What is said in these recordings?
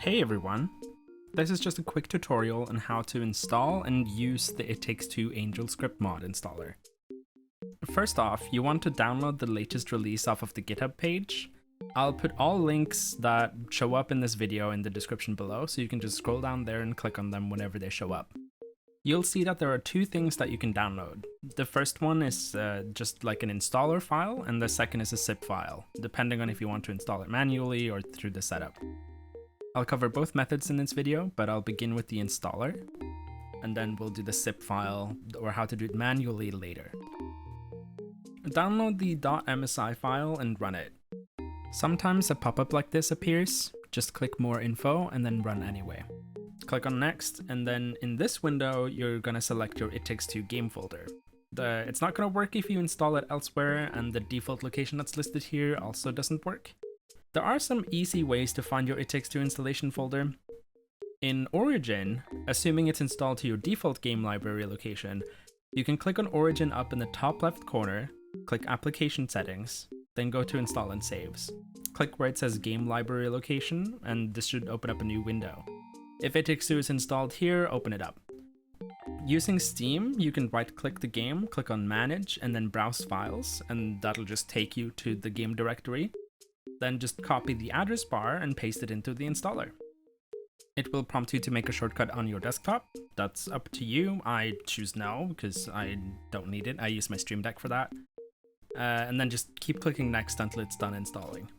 Hey everyone! This is just a quick tutorial on how to install and use the It Takes Two Angelscript mod installer. First off, you want to download the latest release off of the GitHub page. I'll put all links that show up in this video in the description below, so you can just scroll down there and click on them whenever they show up. You'll see that there are two things that you can download. The first one is just like an installer file, and the second is a zip file, depending on if you want to install it manually or through the setup. I'll cover both methods in this video, but I'll begin with the installer, and then we'll do the zip file or how to do it manually later. Download the .msi file and run it. Sometimes a pop-up like this appears, just click more info and then run anyway. Click on next, and then in this window you're gonna select your It Takes Two game folder. It's not gonna work if you install it elsewhere, and the default location that's listed here also doesn't work. There are some easy ways to find your It Takes Two installation folder. In Origin, assuming it's installed to your default game library location, you can click on Origin up in the top left corner, click Application Settings, then go to Install and Saves. Click where it says Game Library Location, and this should open up a new window. If It Takes Two is installed here, open it up. Using Steam, you can right-click the game, click on Manage, and then Browse Files, and that'll just take you to the game directory. Then just copy the address bar and paste it into the installer. It will prompt you to make a shortcut on your desktop. That's up to you. I choose no because I don't need it. I use my Stream Deck for that. And then just keep clicking next until it's done installing.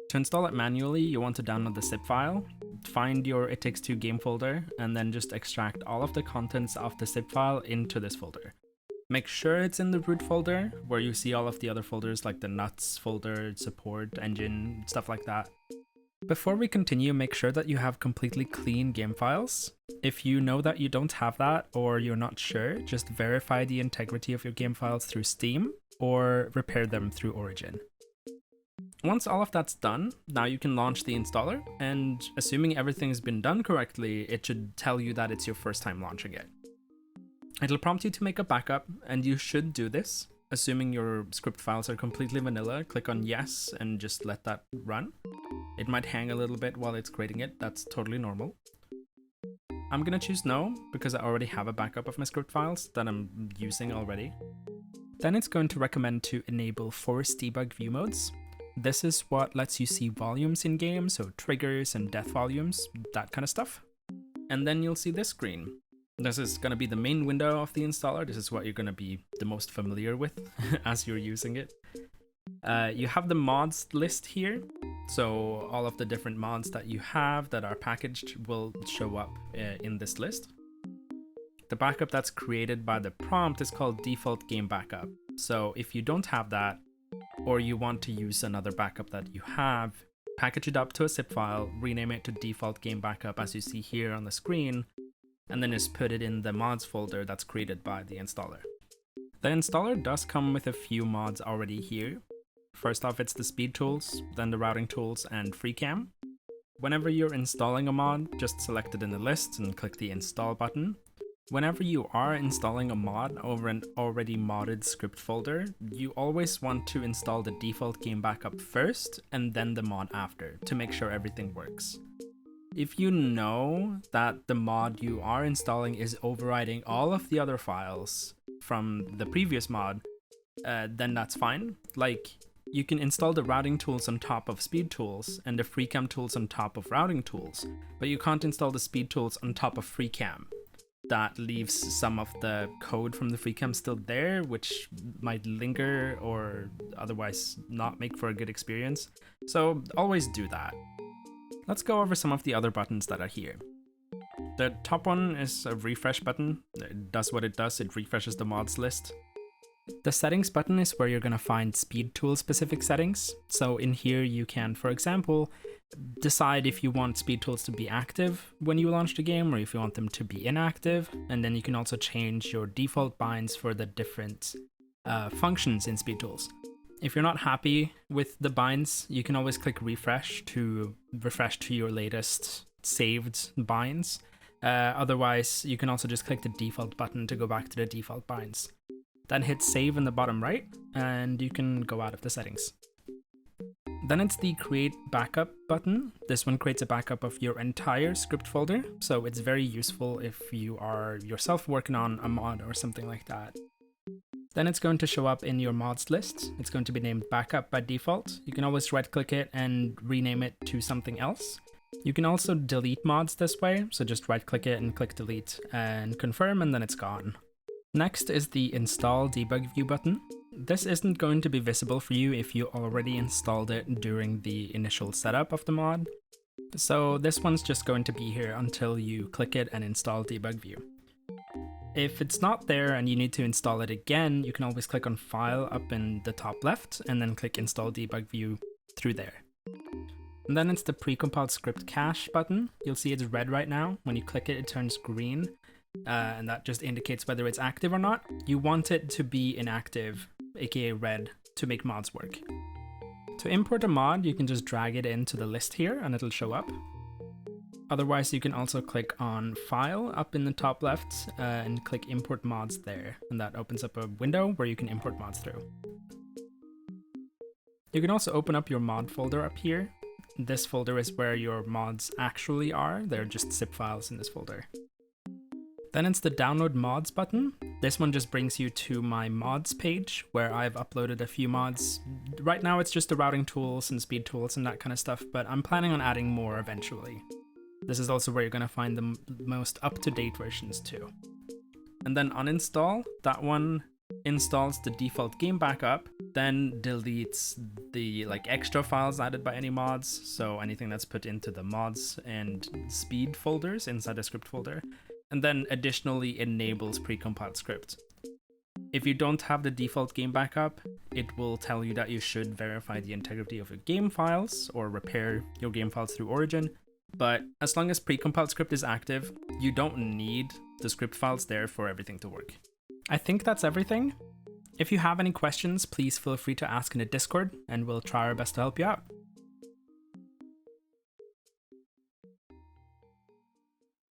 To install it manually, you want to download the zip file, find your It Takes Two game folder, and then just extract all of the contents of the zip file into this folder. Make sure it's in the root folder, where you see all of the other folders like the nuts folder, support, engine, stuff like that. Before we continue, make sure that you have completely clean game files. If you know that you don't have that, or you're not sure, just verify the integrity of your game files through Steam, or repair them through Origin. Once all of that's done, now you can launch the installer, and assuming everything has been done correctly, it should tell you that it's your first time launching it. It'll prompt you to make a backup, and you should do this. Assuming your script files are completely vanilla, click on yes and just let that run. It might hang a little bit while it's creating it, that's totally normal. I'm gonna choose no, because I already have a backup of my script files that I'm using already. Then it's going to recommend to enable force debug view modes. This is what lets you see volumes in game, so triggers and death volumes, that kind of stuff. And then you'll see this screen. This is going to be the main window of the installer. This is what you're going to be the most familiar with as you're using it. You have the mods list here. So all of the different mods that you have that are packaged will show up in this list. The backup that's created by the prompt is called default game backup. So if you don't have that, or you want to use another backup that you have, package it up to a zip file, rename it to default game backup as you see here on the screen, and then just put it in the mods folder that's created by the installer. The installer does come with a few mods already here. First off, it's the speed tools, then the routing tools, and FreeCam. Whenever you're installing a mod, just select it in the list and click the install button. Whenever you are installing a mod over an already modded script folder, you always want to install the default game backup first and then the mod after to make sure everything works. If you know that the mod you are installing is overriding all of the other files from the previous mod, then that's fine. Like, you can install the routing tools on top of speed tools and the FreeCam tools on top of routing tools, but you can't install the speed tools on top of FreeCam. That leaves some of the code from the FreeCam still there, which might linger or otherwise not make for a good experience. So always do that. Let's go over some of the other buttons that are here. The top one is a refresh button. It does what it does, it refreshes the mods list. The settings button is where you're gonna find speed tool specific settings. So in here you can, for example, decide if you want speed tools to be active when you launch the game or if you want them to be inactive. And then you can also change your default binds for the different functions in speed tools. If you're not happy with the binds, you can always click refresh to refresh to your latest saved binds. Otherwise, you can also just click the default button to go back to the default binds. Then hit save in the bottom right, and you can go out of the settings. Then it's the create backup button. This one creates a backup of your entire script folder, so it's very useful if you are yourself working on a mod or something like that. Then it's going to show up in your mods list. It's going to be named backup by default. You can always right click it and rename it to something else. You can also delete mods this way, so just right click it and click delete and confirm, and then it's gone. Next is the install debug view button. This isn't going to be visible for you if you already installed it during the initial setup of the mod. So this one's just going to be here until you click it and install debug view. If it's not there and you need to install it again, you can always click on File up in the top left and then click Install Debug View through there. And then it's the precompiled script cache button. You'll see it's red right now. When you click it, it turns green, and that just indicates whether it's active or not. You want it to be inactive, aka red, to make mods work. To import a mod, you can just drag it into the list here and it'll show up. Otherwise, you can also click on File up in the top left and click Import Mods there, and that opens up a window where you can import mods through. You can also open up your mod folder up here. This folder is where your mods actually are. They're just zip files in this folder. Then it's the Download Mods button. This one just brings you to my mods page where I've uploaded a few mods. Right now it's just the routing tools and speed tools and that kind of stuff, but I'm planning on adding more eventually. This is also where you're going to find the most up-to-date versions too. And then uninstall, that one installs the default game backup, then deletes the extra files added by any mods, so anything that's put into the mods and speed folders inside the script folder, and then additionally enables precompiled script. If you don't have the default game backup, it will tell you that you should verify the integrity of your game files or repair your game files through Origin, but as long as precompiled script is active, you don't need the script files there for everything to work. I think that's everything. If you have any questions, please feel free to ask in the Discord, and we'll try our best to help you out.